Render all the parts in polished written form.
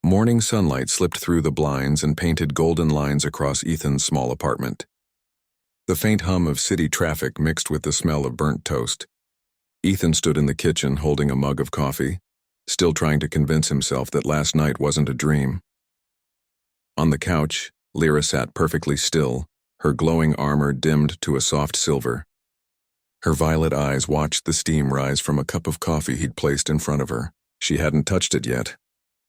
Morning sunlight slipped through the blinds and painted golden lines across Ethan's small apartment. The faint hum of city traffic mixed with the smell of burnt toast. Ethan stood in the kitchen holding a mug of coffee, still trying to convince himself that last night wasn't a dream. On the couch, Lyra sat perfectly still, her glowing armor dimmed to a soft silver. Her violet eyes watched the steam rise from a cup of coffee he'd placed in front of her. She hadn't touched it yet.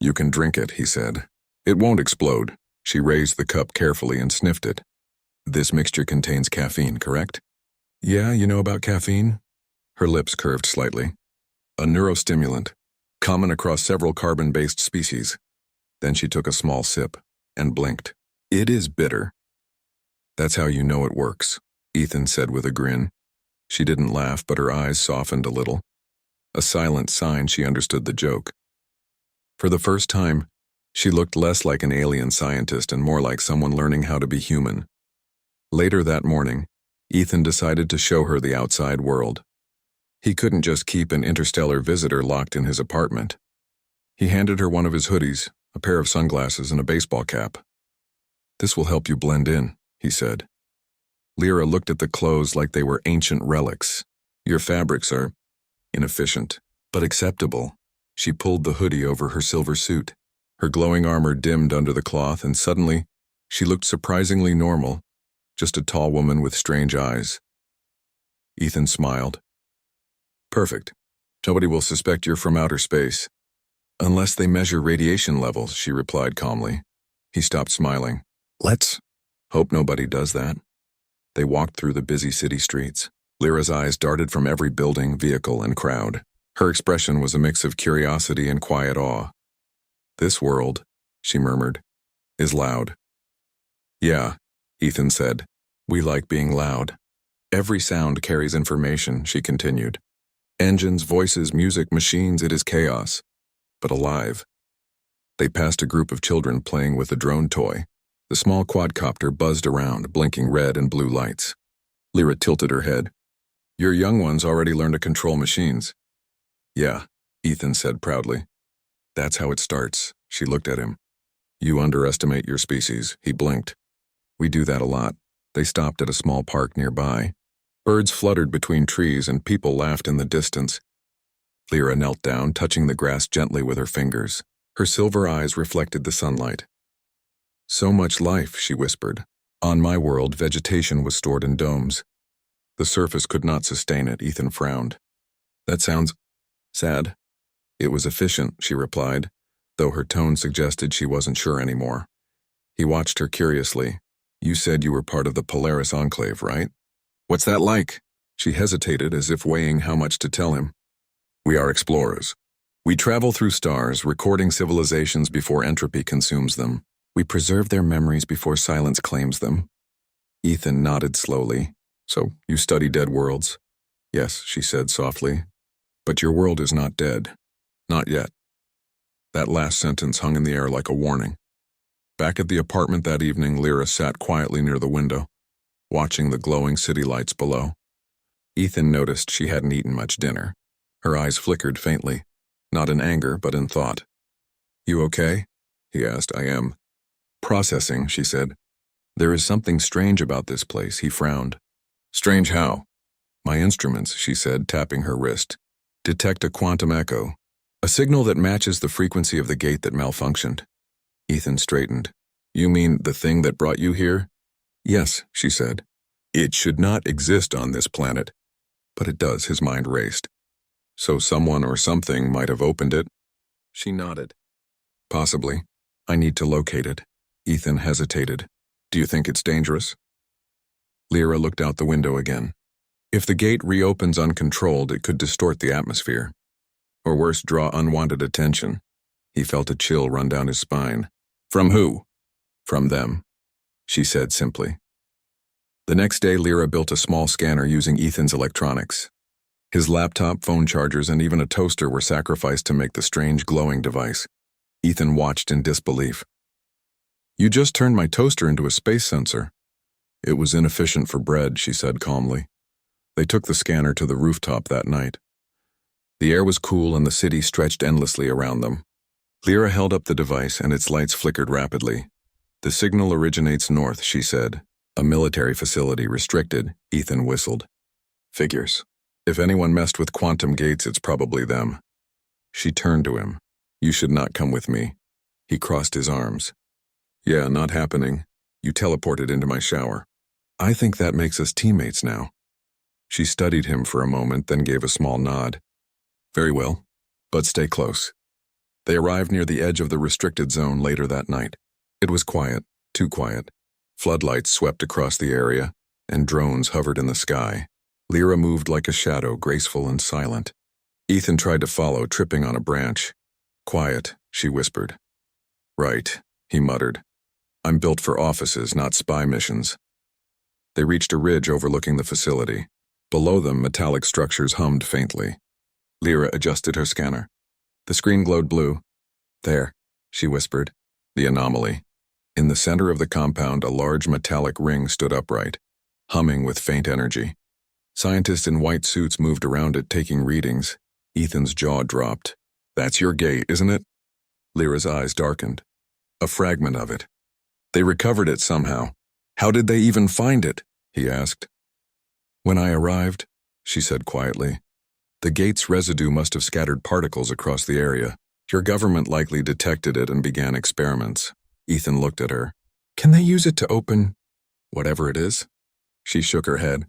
"You can drink it," he said. "It won't explode." She raised the cup carefully and sniffed it. "This mixture contains caffeine, correct?" "Yeah, you know about caffeine?" Her lips curved slightly. "A neurostimulant, common across several carbon-based species." Then she took a small sip and blinked. "It is bitter." "That's how you know it works," Ethan said with a grin. She didn't laugh, but her eyes softened a little. A silent sign she understood the joke. For the first time, she looked less like an alien scientist and more like someone learning how to be human. Later that morning, Ethan decided to show her the outside world. He couldn't just keep an interstellar visitor locked in his apartment. He handed her one of his hoodies, a pair of sunglasses, and a baseball cap. "This will help you blend in," he said. Lyra looked at the clothes like they were ancient relics. "Your fabrics are inefficient, but acceptable." She pulled the hoodie over her silver suit. Her glowing armor dimmed under the cloth, and suddenly, she looked surprisingly normal, just a tall woman with strange eyes. Ethan smiled. "Perfect. Nobody will suspect you're from outer space." "Unless they measure radiation levels," she replied calmly. He stopped smiling. "Let's hope nobody does that." They walked through the busy city streets. Lyra's eyes darted from every building, vehicle, and crowd. Her expression was a mix of curiosity and quiet awe. "This world," she murmured, "is loud." "Yeah," Ethan said. "We like being loud." "Every sound carries information," she continued. "Engines, voices, music, machines, it is chaos, but alive." They passed a group of children playing with a drone toy. The small quadcopter buzzed around, blinking red and blue lights. Lyra tilted her head. "Your young ones already learn to control machines." "Yeah," Ethan said proudly. "That's how it starts." She looked at him. "You underestimate your species." He blinked. "We do that a lot." They stopped at a small park nearby. Birds fluttered between trees and people laughed in the distance. Lyra knelt down, touching the grass gently with her fingers. Her silver eyes reflected the sunlight. "So much life," she whispered. "On my world, vegetation was stored in domes. The surface could not sustain it." Ethan frowned. "That sounds sad." "It was efficient," she replied, though her tone suggested she wasn't sure anymore. He watched her curiously. "You said you were part of the Polaris Enclave, right? What's that like?" She hesitated, as if weighing how much to tell him. "We are explorers. We travel through stars, recording civilizations before entropy consumes them. We preserve their memories before silence claims them." Ethan nodded slowly. "So, you study dead worlds?" "Yes," she said softly. "But your world is not dead. Not yet." That last sentence hung in the air like a warning. Back at the apartment that evening, Lyra sat quietly near the window, watching the glowing city lights below. Ethan noticed she hadn't eaten much dinner. Her eyes flickered faintly, not in anger, but in thought. "You okay?" he asked. "I am." "Processing," she said. "There is something strange about this place." He frowned. "Strange how?" "My instruments," she said, tapping her wrist, "detect a quantum echo, a signal that matches the frequency of the gate that malfunctioned." Ethan straightened. "You mean the thing that brought you here?" "Yes," she said. "It should not exist on this planet." "But it does," his mind raced. "So someone or something might have opened it?" She nodded. "Possibly. I need to locate it." Ethan hesitated. "Do you think it's dangerous?" Lyra looked out the window again. "If the gate reopens uncontrolled, it could distort the atmosphere. Or worse, draw unwanted attention." He felt a chill run down his spine. "From who?" "From them," she said simply. The next day, Lyra built a small scanner using Ethan's electronics. His laptop, phone chargers, and even a toaster were sacrificed to make the strange glowing device. Ethan watched in disbelief. "You just turned my toaster into a space sensor." "It was inefficient for bread," she said calmly. They took the scanner to the rooftop that night. The air was cool and the city stretched endlessly around them. Lyra held up the device and its lights flickered rapidly. The signal originates north, she said. A military facility restricted, Ethan whistled. Figures. If anyone messed with quantum gates, it's probably them. She turned to him. You should not come with me. He crossed his arms. Yeah, not happening. You teleported into my shower. I think that makes us teammates now. She studied him for a moment, then gave a small nod. Very well, but stay close. They arrived near the edge of the restricted zone later that night. It was quiet, too quiet. Floodlights swept across the area, and drones hovered in the sky. Lyra moved like a shadow, graceful and silent. Ethan tried to follow, tripping on a branch. Quiet, she whispered. Right, he muttered. I'm built for offices, not spy missions. They reached a ridge overlooking the facility. Below them, metallic structures hummed faintly. Lyra adjusted her scanner. The screen glowed blue. There, she whispered. The anomaly. In the center of the compound, a large metallic ring stood upright, humming with faint energy. Scientists in white suits moved around it, taking readings. Ethan's jaw dropped. That's your gate, isn't it? Lyra's eyes darkened. A fragment of it. They recovered it somehow. How did they even find it? He asked. When I arrived, she said quietly, the gate's residue must have scattered particles across the area. Your government likely detected it and began experiments. Ethan looked at her. Can they use it to open whatever it is? She shook her head.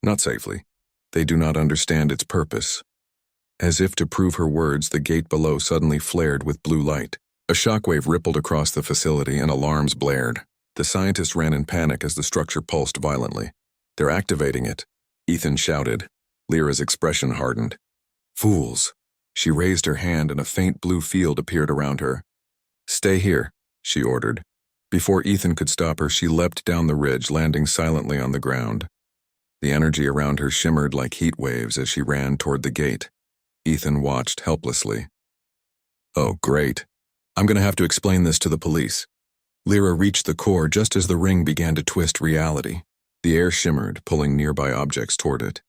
Not safely. They do not understand its purpose. As if to prove her words, the gate below suddenly flared with blue light. A shockwave rippled across the facility and alarms blared. The scientists ran in panic as the structure pulsed violently. They're activating it, Ethan shouted. Lyra's expression hardened. Fools. She raised her hand and a faint blue field appeared around her. Stay here, she ordered. Before Ethan could stop her, she leapt down the ridge, landing silently on the ground. The energy around her shimmered like heat waves as she ran toward the gate. Ethan watched helplessly. Oh, great. I'm going to have to explain this to the police. Lyra reached the core just as the ring began to twist reality. The air shimmered, pulling nearby objects toward it.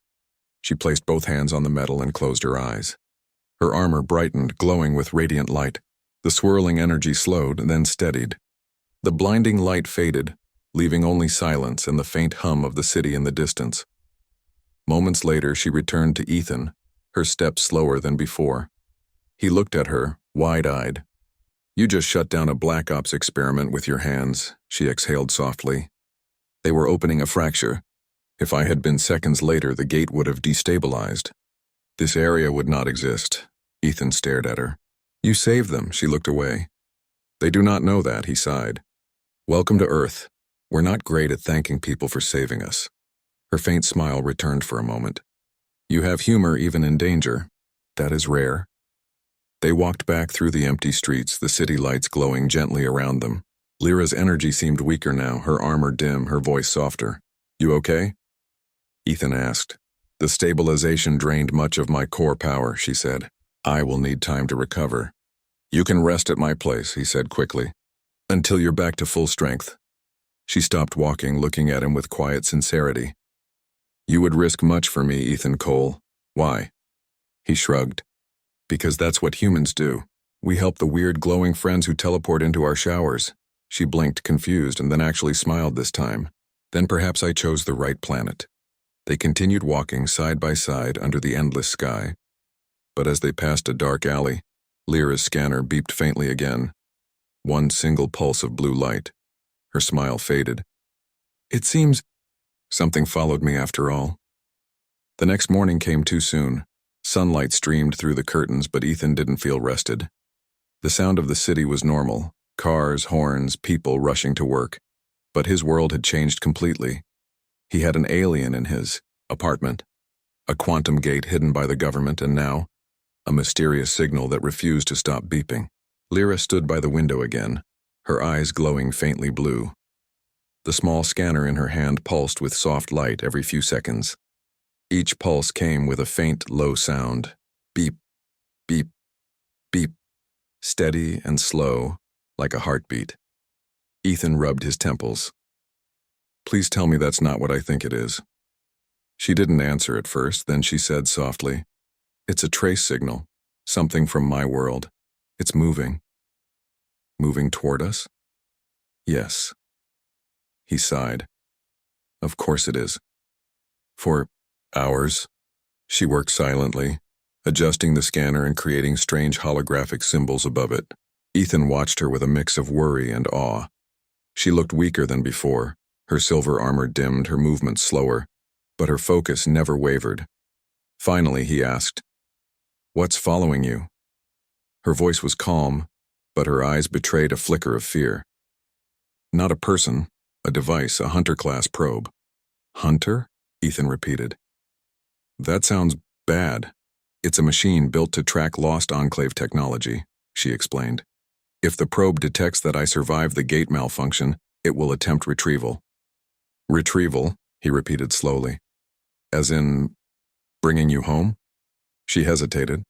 She placed both hands on the metal and closed her eyes. Her armor brightened, glowing with radiant light. The swirling energy slowed, then steadied. The blinding light faded, leaving only silence and the faint hum of the city in the distance. Moments later, she returned to Ethan, her steps slower than before. He looked at her, wide-eyed. You just shut down a Black Ops experiment with your hands, she exhaled softly. They were opening a fracture. If I had been seconds later, the gate would have destabilized. This area would not exist. Ethan stared at her. You saved them, she looked away. They do not know that, he sighed. Welcome to Earth. We're not great at thanking people for saving us. Her faint smile returned for a moment. You have humor even in danger. That is rare. They walked back through the empty streets, the city lights glowing gently around them. Lyra's energy seemed weaker now, her armor dim, her voice softer. You okay? Ethan asked. The stabilization drained much of my core power, she said. I will need time to recover. You can rest at my place, he said quickly. Until you're back to full strength. She stopped walking, looking at him with quiet sincerity. You would risk much for me, Ethan Cole. Why? He shrugged. Because that's what humans do. We help the weird glowing friends who teleport into our showers. She blinked, confused, and then actually smiled this time. Then perhaps I chose the right planet. They continued walking side by side under the endless sky. But as they passed a dark alley, Lyra's scanner beeped faintly again. One single pulse of blue light. Her smile faded. It seems something followed me after all. The next morning came too soon. Sunlight streamed through the curtains, but Ethan didn't feel rested. The sound of the city was normal. Cars, horns, people rushing to work. But his world had changed completely. He had an alien in his apartment, a quantum gate hidden by the government, and now, a mysterious signal that refused to stop beeping. Lyra stood by the window again, her eyes glowing faintly blue. The small scanner in her hand pulsed with soft light every few seconds. Each pulse came with a faint, low sound. Beep, beep, beep, steady and slow, like a heartbeat. Ethan rubbed his temples. Please tell me that's not what I think it is. She didn't answer at first, then she said softly, It's a trace signal, something from my world. It's moving, Moving toward us? Yes. He sighed. Of course it is. For hours, she worked silently, adjusting the scanner and creating strange holographic symbols above it. Ethan watched her with a mix of worry and awe. She looked weaker than before, her silver armor dimmed, her movements slower, but her focus never wavered. Finally, he asked, "What's following you?" Her voice was calm, but her eyes betrayed a flicker of fear. Not a person, a device, a Hunter-class probe. Hunter? Ethan repeated. That sounds bad. It's a machine built to track lost Enclave technology, she explained. If the probe detects that I survived the gate malfunction, it will attempt retrieval. Retrieval, he repeated slowly. As in, bringing you home? She hesitated.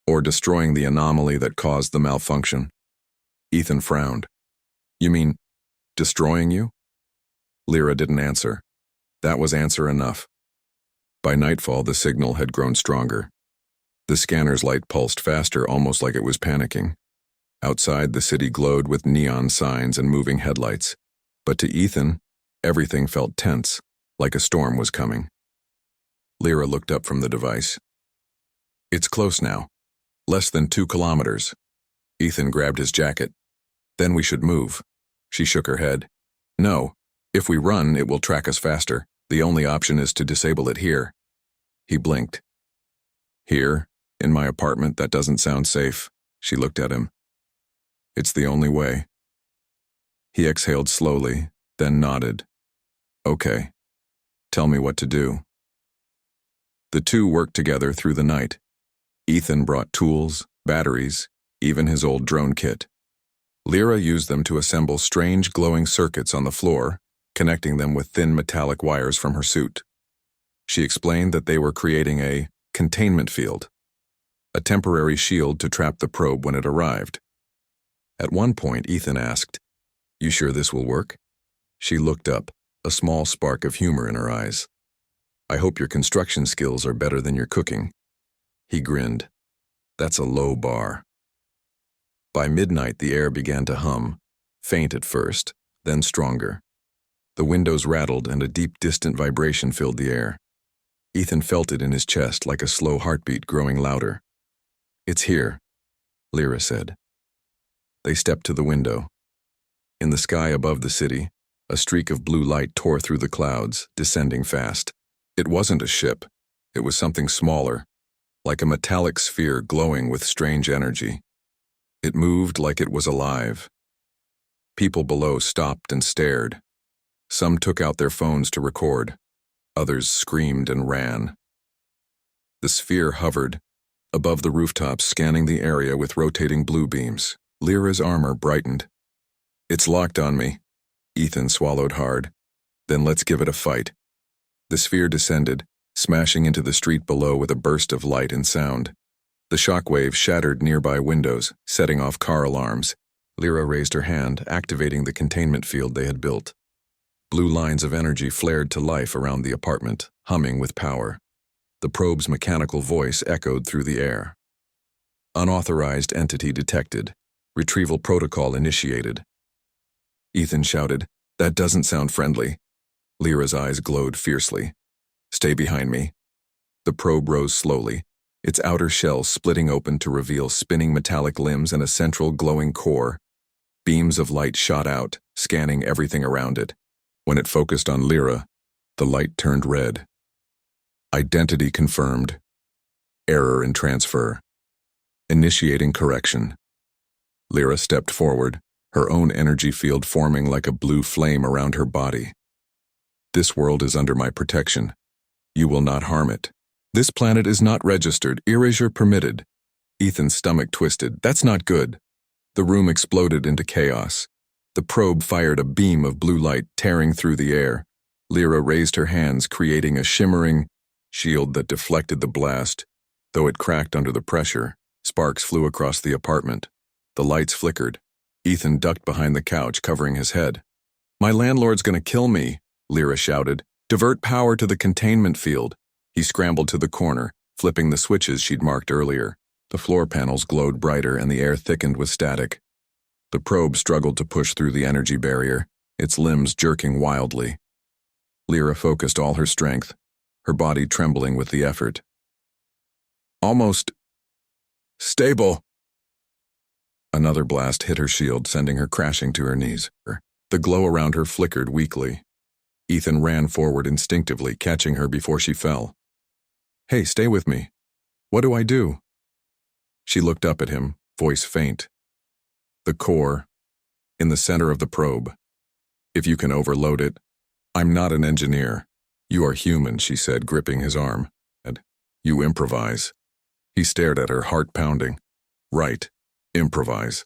Or destroying the anomaly that caused the malfunction. Ethan frowned. You mean, destroying you? Lyra didn't answer. That was answer enough. By nightfall, the signal had grown stronger. The scanner's light pulsed faster, almost like it was panicking. Outside, the city glowed with neon signs and moving headlights. But to Ethan, everything felt tense, like a storm was coming. Lyra looked up from the device. It's close now. Less than 2 kilometers. Ethan grabbed his jacket. Then we should move. She shook her head. No. If we run, it will track us faster. The only option is to disable it here. He blinked. Here, in my apartment, that doesn't sound safe. She looked at him. It's the only way. He exhaled slowly, then nodded. Okay. Tell me what to do. The two worked together through the night. Ethan brought tools, batteries, even his old drone kit. Lyra used them to assemble strange glowing circuits on the floor, connecting them with thin metallic wires from her suit. She explained that they were creating a containment field, a temporary shield to trap the probe when it arrived. At one point, Ethan asked, "You sure this will work?" She looked up, a small spark of humor in her eyes. "I hope your construction skills are better than your cooking." He grinned. That's a low bar. By midnight, the air began to hum, faint at first, then stronger. The windows rattled and a deep, distant vibration filled the air. Ethan felt it in his chest like a slow heartbeat growing louder. It's here, Lyra said. They stepped to the window. In the sky above the city, a streak of blue light tore through the clouds, descending fast. It wasn't a ship. It was something smaller, like a metallic sphere glowing with strange energy. It moved like it was alive. People below stopped and stared. Some took out their phones to record. Others screamed and ran. The sphere hovered, above the rooftops, scanning the area with rotating blue beams. Lyra's armor brightened. It's locked on me. Ethan swallowed hard. Then let's give it a fight. The sphere descended, smashing into the street below with a burst of light and sound. The shockwave shattered nearby windows, setting off car alarms. Lyra raised her hand, activating the containment field they had built. Blue lines of energy flared to life around the apartment, humming with power. The probe's mechanical voice echoed through the air. Unauthorized entity detected. Retrieval protocol initiated. Ethan shouted, "That doesn't sound friendly." Lyra's eyes glowed fiercely. "Stay behind me." The probe rose slowly, its outer shell splitting open to reveal spinning metallic limbs and a central glowing core. Beams of light shot out, scanning everything around it. When it focused on Lyra, the light turned red. Identity confirmed. Error in transfer. Initiating correction. Lyra stepped forward, her own energy field forming like a blue flame around her body. This world is under my protection. You will not harm it. This planet is not registered. Erasure permitted. Ethan's stomach twisted. That's not good. The room exploded into chaos. The probe fired a beam of blue light tearing through the air. Lyra raised her hands, creating a shimmering shield that deflected the blast. Though it cracked under the pressure, sparks flew across the apartment. The lights flickered. Ethan ducked behind the couch, covering his head. "My landlord's gonna kill me," Lyra shouted. "Divert power to the containment field." He scrambled to the corner, flipping the switches she'd marked earlier. The floor panels glowed brighter and the air thickened with static. The probe struggled to push through the energy barrier, its limbs jerking wildly. Lyra focused all her strength, her body trembling with the effort. Almost stable. Another blast hit her shield, sending her crashing to her knees. The glow around her flickered weakly. Ethan ran forward instinctively, catching her before she fell. Hey, stay with me. What do I do? She looked up at him, voice faint. The core, in the center of the probe. If you can overload it. I'm not an engineer. You are human, she said, gripping his arm. You improvise. He stared at her, heart pounding. Right, improvise.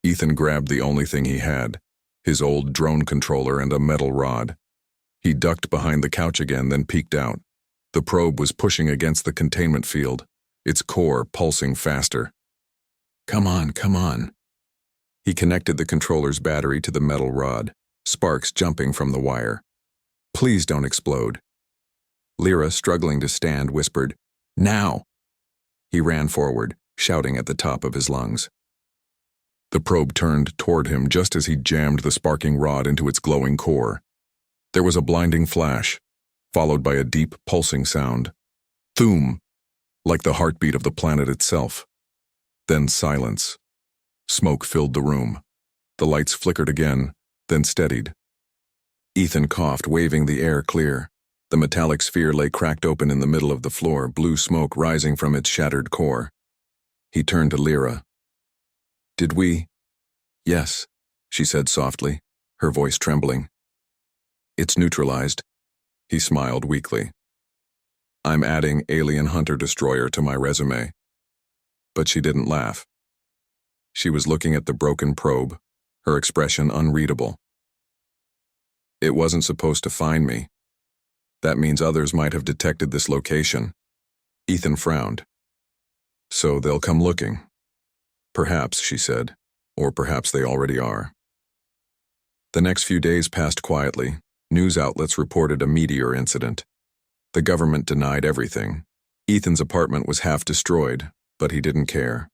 Ethan grabbed the only thing he had, his old drone controller and a metal rod. He ducked behind the couch again, then peeked out. The probe was pushing against the containment field, its core pulsing faster. Come on, come on. He connected the controller's battery to the metal rod, sparks jumping from the wire. Please don't explode. Lyra, struggling to stand, whispered, Now! He ran forward, shouting at the top of his lungs. The probe turned toward him just as he jammed the sparking rod into its glowing core. There was a blinding flash, followed by a deep, pulsing sound. Thoom! Like the heartbeat of the planet itself. Then silence. Smoke filled the room. The lights flickered again, then steadied. Ethan coughed, waving the air clear. The metallic sphere lay cracked open in the middle of the floor, blue smoke rising from its shattered core. He turned to Lyra. Did we? Yes, she said softly, her voice trembling. It's neutralized. He smiled weakly. I'm adding Alien Hunter-Destroyer to my resume. But she didn't laugh. She was looking at the broken probe, her expression unreadable. It wasn't supposed to find me. That means others might have detected this location. Ethan frowned. So they'll come looking. Perhaps, she said, or perhaps they already are. The next few days passed quietly. News outlets reported a meteor incident. The government denied everything. Ethan's apartment was half destroyed, but he didn't care.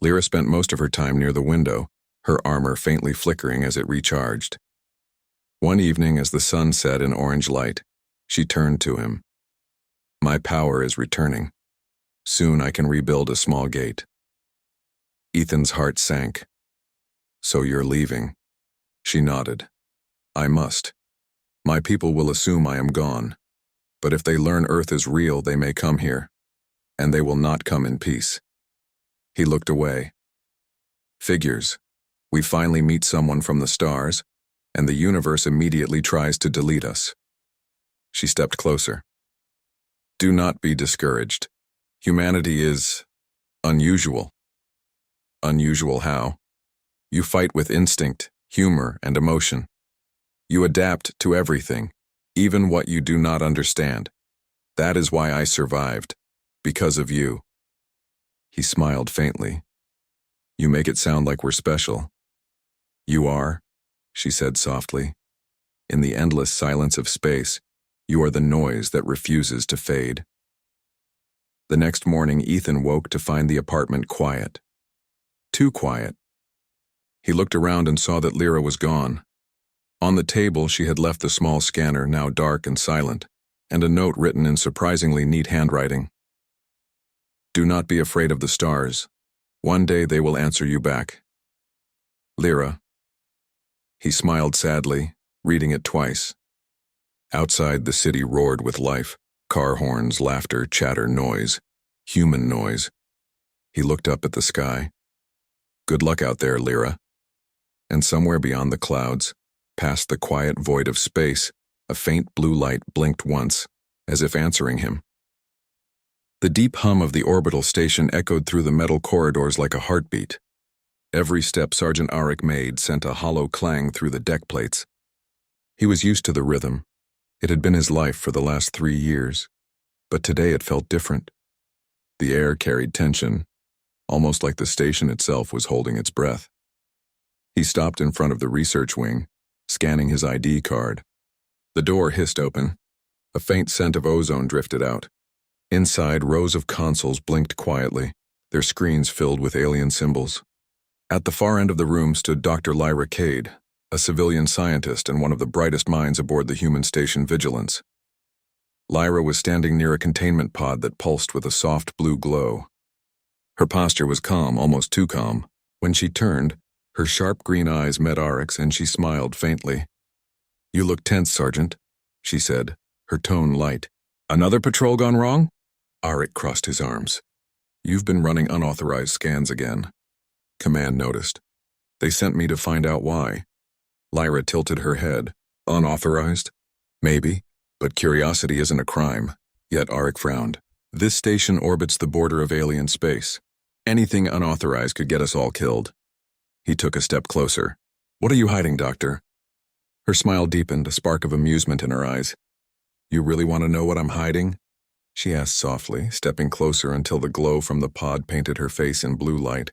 Lyra spent most of her time near the window, her armor faintly flickering as it recharged. One evening, as the sun set in orange light, she turned to him. My power is returning. Soon I can rebuild a small gate. Ethan's heart sank. So you're leaving? She nodded. I must. My people will assume I am gone. But if they learn Earth is real, they may come here. And they will not come in peace. He looked away. Figures. We finally meet someone from the stars, and the universe immediately tries to delete us. She stepped closer. Do not be discouraged. Humanity is unusual. Unusual how? You fight with instinct, humor, and emotion. You adapt to everything, even what you do not understand. That is why I survived, because of you. He smiled faintly. You make it sound like we're special. You are, she said softly. In the endless silence of space, you are the noise that refuses to fade. The next morning, Ethan woke to find the apartment quiet. Too quiet. He looked around and saw that Lyra was gone. On the table, she had left the small scanner, now dark and silent, and a note written in surprisingly neat handwriting. Do not be afraid of the stars. One day they will answer you back. Lyra. He smiled sadly, reading it twice. Outside, the city roared with life. Car horns, laughter, chatter, noise. Human noise. He looked up at the sky. Good luck out there, Lyra. And somewhere beyond the clouds, past the quiet void of space, a faint blue light blinked once, as if answering him. The deep hum of the orbital station echoed through the metal corridors like a heartbeat. Every step Sergeant Auric made sent a hollow clang through the deck plates. He was used to the rhythm. It had been his life for the last 3 years, but today it felt different. The air carried tension, almost like the station itself was holding its breath. He stopped in front of the research wing, scanning his ID card. The door hissed open. A faint scent of ozone drifted out. Inside, rows of consoles blinked quietly, their screens filled with alien symbols. At the far end of the room stood Dr. Lyra Cade, a civilian scientist and one of the brightest minds aboard the human station Vigilance. Lyra was standing near a containment pod that pulsed with a soft blue glow. Her posture was calm, almost too calm. When she turned, her sharp green eyes met Oryx and she smiled faintly. "You look tense, Sergeant," she said, her tone light. "Another patrol gone wrong?" Oryx crossed his arms. "You've been running unauthorized scans again." Command noticed. "They sent me to find out why." Lyra tilted her head. "Unauthorized? Maybe, but curiosity isn't a crime." Yet Oryx frowned. "This station orbits the border of alien space. Anything unauthorized could get us all killed." He took a step closer. "What are you hiding, Doctor?" Her smile deepened, a spark of amusement in her eyes. "You really want to know what I'm hiding?" she asked softly, stepping closer until the glow from the pod painted her face in blue light.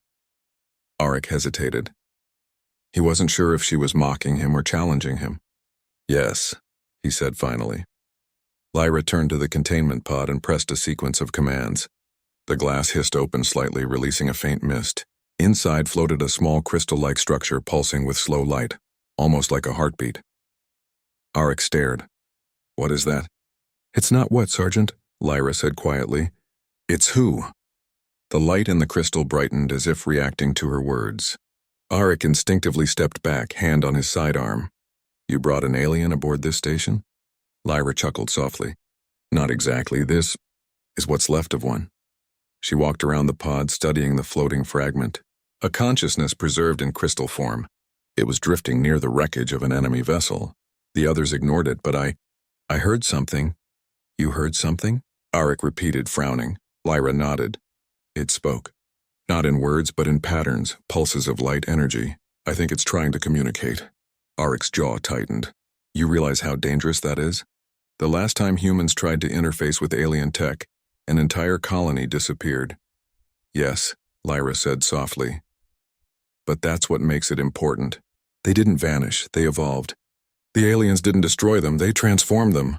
Oryx hesitated. He wasn't sure if she was mocking him or challenging him. "Yes," he said finally. Lyra turned to the containment pod and pressed a sequence of commands. The glass hissed open slightly, releasing a faint mist. Inside floated a small crystal-like structure pulsing with slow light, almost like a heartbeat. Oryx stared. "What is that?" "It's not what, Sergeant," Lyra said quietly. "It's who." The light in the crystal brightened as if reacting to her words. Oryx instinctively stepped back, hand on his sidearm. "You brought an alien aboard this station?" Lyra chuckled softly. "Not exactly. This is what's left of one." She walked around the pod, studying the floating fragment. A consciousness preserved in crystal form. It was drifting near the wreckage of an enemy vessel. The others ignored it, but I heard something." "You heard something?" Oryx repeated, frowning. Lyra nodded. It spoke. Not in words, but in patterns, pulses of light energy. "I think it's trying to communicate." Oryx's jaw tightened. "You realize how dangerous that is? The last time humans tried to interface with alien tech, an entire colony disappeared." "Yes," Lyra said softly. "But that's what makes it important. They didn't vanish, they evolved. The aliens didn't destroy them, they transformed them."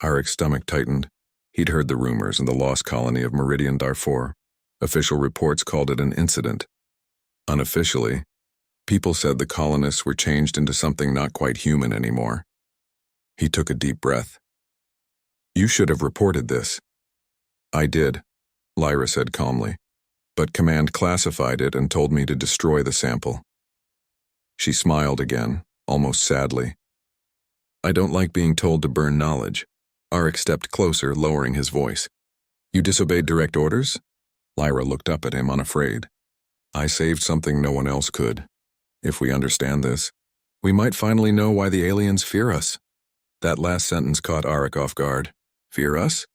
Oryx's stomach tightened. He'd heard the rumors in the lost colony of Meridian Darfur. Official reports called it an incident. Unofficially, people said the colonists were changed into something not quite human anymore. He took a deep breath. "You should have reported this." "I did," Lyra said calmly. "But Command classified it and told me to destroy the sample." She smiled again, almost sadly. "I don't like being told to burn knowledge." Oryx stepped closer, lowering his voice. "You disobeyed direct orders?" Lyra looked up at him, unafraid. "I saved something no one else could. If we understand this, we might finally know why the aliens fear us." That last sentence caught Oryx off guard. "Fear us?"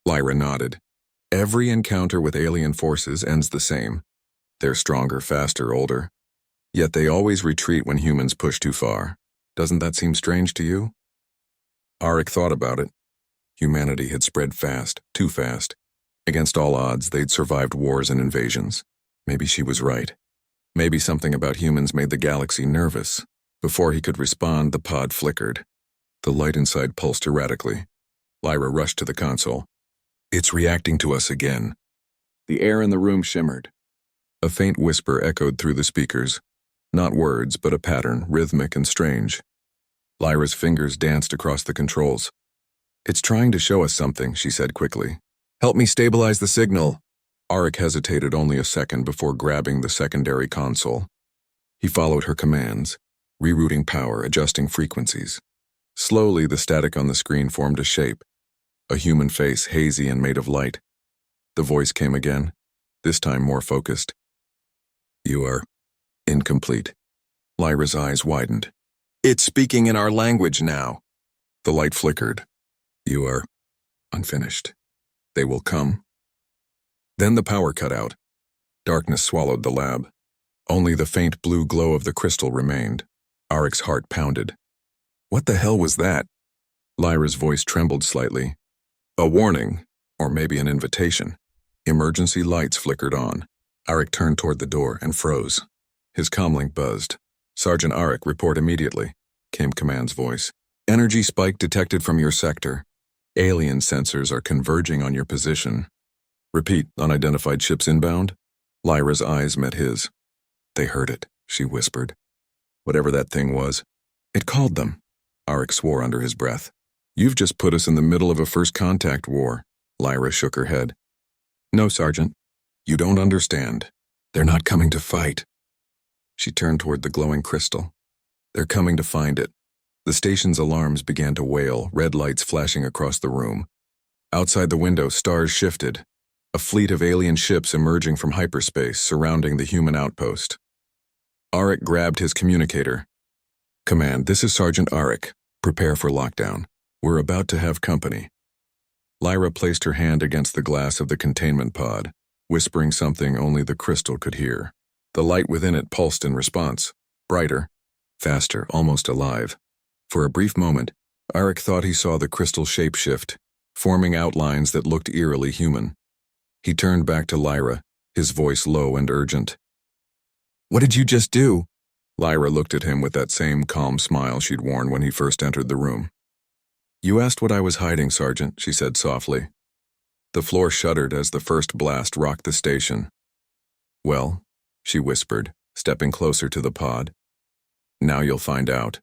Lyra nodded. "Every encounter with alien forces ends the same. They're stronger, faster, older. Yet they always retreat when humans push too far. Doesn't that seem strange to you?" Oryx thought about it. Humanity had spread fast, too fast. Against all odds, they'd survived wars and invasions. Maybe she was right. Maybe something about humans made the galaxy nervous. Before he could respond, the pod flickered. The light inside pulsed erratically. Lyra rushed to the console. "It's reacting to us again." The air in the room shimmered. A faint whisper echoed through the speakers. Not words, but a pattern, rhythmic and strange. Lyra's fingers danced across the controls. "It's trying to show us something," she said quickly. "Help me stabilize the signal." Oryx hesitated only a second before grabbing the secondary console. He followed her commands, rerouting power, adjusting frequencies. Slowly, the static on the screen formed a shape. A human face, hazy and made of light. The voice came again, this time more focused. "You are incomplete." Lyra's eyes widened. "It's speaking in our language now." The light flickered. "You are unfinished. They will come." Then the power cut out. Darkness swallowed the lab. Only the faint blue glow of the crystal remained. Oryx's heart pounded. "What the hell was that?" Lyra's voice trembled slightly. "A warning, or maybe an invitation." Emergency lights flickered on. Oryx turned toward the door and froze. His comlink buzzed. "Sergeant Oryx, report immediately," came Command's voice. "Energy spike detected from your sector. Alien sensors are converging on your position." "Repeat, unidentified ships inbound?" Lyra's eyes met his. They heard it, she whispered. Whatever that thing was. It called them. Arik swore under his breath. You've just put us in the middle of a first contact war. Lyra shook her head. No, Sergeant. You don't understand. They're not coming to fight. She turned toward the glowing crystal. They're coming to find it. The station's alarms began to wail, red lights flashing across the room. Outside the window, stars shifted. A fleet of alien ships emerging from hyperspace, surrounding the human outpost. Arik grabbed his communicator. Command, this is Sergeant Arik. Prepare for lockdown. We're about to have company. Lyra placed her hand against the glass of the containment pod, whispering something only the crystal could hear. The light within it pulsed in response, brighter, faster, almost alive. For a brief moment, Arik thought he saw the crystal shapeshift, forming outlines that looked eerily human. He turned back to Lyra, his voice low and urgent. What did you just do? Lyra looked at him with that same calm smile she'd worn when he first entered the room. You asked what I was hiding, Sergeant, she said softly. The floor shuddered as the first blast rocked the station. Well, she whispered, stepping closer to the pod. Now you'll find out.